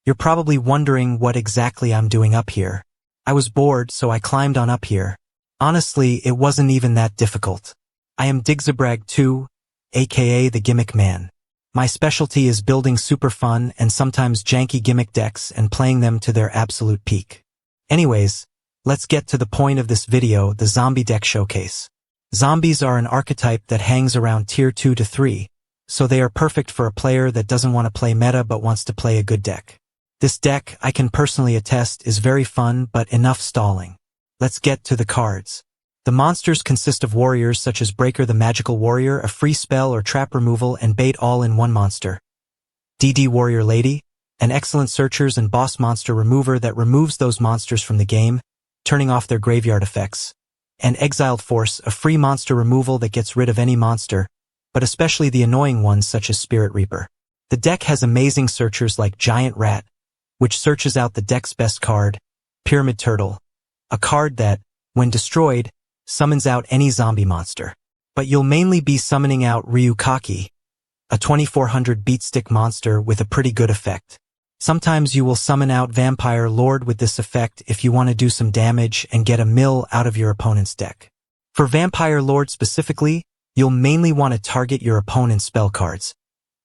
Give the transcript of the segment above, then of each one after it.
You're probably wondering what exactly I'm doing up here. I was bored, so I climbed on up here. Honestly, it wasn't even that difficult. I am Digzabrag 2, aka the Gimmick Man. My specialty is building super fun and sometimes janky gimmick decks and playing them to their absolute peak. Anyways, let's get to the point of this video, the zombie deck showcase. Zombies are an archetype that hangs around tier 2 to 3, so they are perfect for a player that doesn't want to play meta but wants to play a good deck. This deck, I can personally attest, is very fun but enough stalling. Let's get to the cards. The monsters consist of warriors such as Breaker the Magical Warrior, a free spell or trap removal and bait all in one monster. DD Warrior Lady, an excellent searchers and boss monster remover that removes those monsters from the game, turning off their graveyard effects. And Exiled Force, a free monster removal that gets rid of any monster, but especially the annoying ones such as Spirit Reaper. The deck has amazing searchers like Giant Rat, which searches out the deck's best card, Pyramid Turtle, a card that, when destroyed, summons out any zombie monster. But you'll mainly be summoning out Ryukaki, a 2400 beatstick monster with a pretty good effect. Sometimes you will summon out Vampire Lord with this effect if you want to do some damage and get a mill out of your opponent's deck. For Vampire Lord specifically, you'll mainly want to target your opponent's spell cards,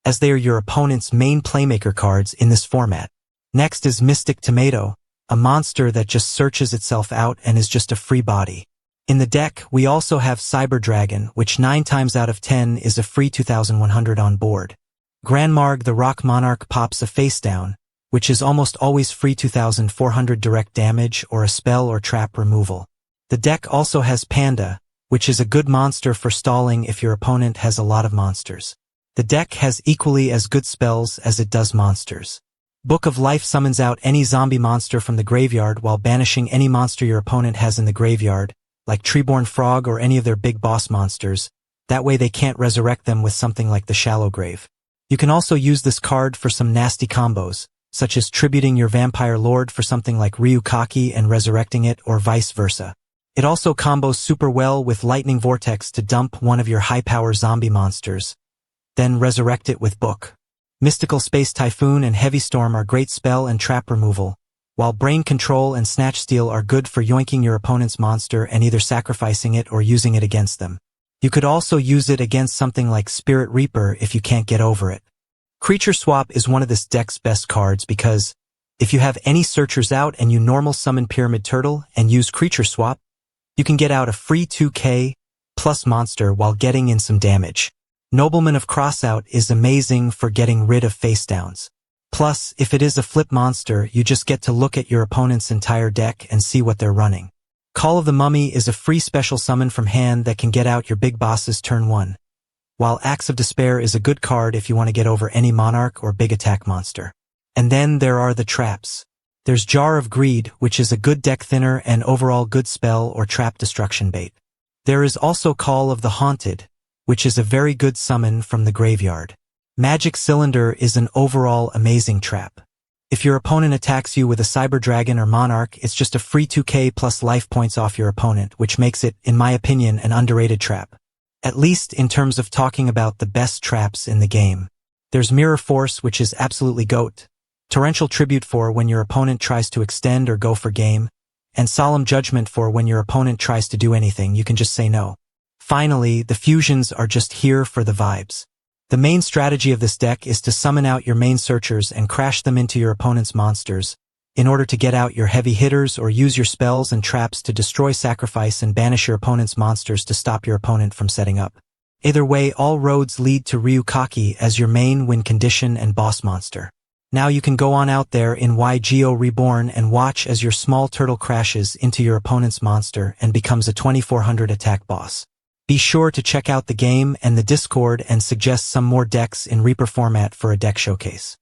as they are your opponent's main playmaker cards in this format. Next is Mystic Tomato, a monster that just searches itself out and is just a free body. In the deck, we also have Cyber Dragon, which 9 times out of 10 is a free 2100 on board. Granmarg the Rock Monarch pops a face down, which is almost always free 2400 direct damage or a spell or trap removal. The deck also has Panda, which is a good monster for stalling if your opponent has a lot of monsters. The deck has equally as good spells as it does monsters. Book of Life summons out any zombie monster from the graveyard while banishing any monster your opponent has in the graveyard, like Treeborn Frog or any of their big boss monsters. That way they can't resurrect them with something like the Shallow Grave. You can also use this card for some nasty combos, such as tributing your Vampire Lord for something like Ryukaki and resurrecting it or vice versa. It also combos super well with Lightning Vortex to dump one of your high-power zombie monsters, then resurrect it with Book. Mystical Space Typhoon and Heavy Storm are great spell and trap removal, while Brain Control and Snatch Steal are good for yoinking your opponent's monster and either sacrificing it or using it against them. You could also use it against something like Spirit Reaper if you can't get over it. Creature Swap is one of this deck's best cards because, if you have any searchers out and you normal summon Pyramid Turtle and use Creature Swap, you can get out a free 2k plus monster while getting in some damage. Nobleman of Crossout is amazing for getting rid of face downs. Plus, if it is a flip monster, you just get to look at your opponent's entire deck and see what they're running. Call of the Mummy is a free special summon from hand that can get out your big bosses turn 1. While Axe of Despair is a good card if you want to get over any monarch or big attack monster. And then there are the traps. There's Jar of Greed, which is a good deck thinner and overall good spell or trap destruction bait. There is also Call of the Haunted, which is a very good summon from the graveyard. Magic Cylinder is an overall amazing trap. If your opponent attacks you with a Cyber Dragon or Monarch, it's just a free 2k plus life points off your opponent, which makes it, in my opinion, an underrated trap. At least in terms of talking about the best traps in the game. There's Mirror Force, which is absolutely GOAT. Torrential Tribute for when your opponent tries to extend or go for game. And Solemn Judgment for when your opponent tries to do anything, you can just say no. Finally, the fusions are just here for the vibes. The main strategy of this deck is to summon out your main searchers and crash them into your opponent's monsters, in order to get out your heavy hitters or use your spells and traps to destroy, sacrifice, and banish your opponent's monsters to stop your opponent from setting up. Either way, all roads lead to Ryukaki as your main win condition and boss monster. Now you can go on out there in YGO Reborn and watch as your small turtle crashes into your opponent's monster and becomes a 2400 attack boss. Be sure to check out the game and the Discord and suggest some more decks in Reaper format for a deck showcase.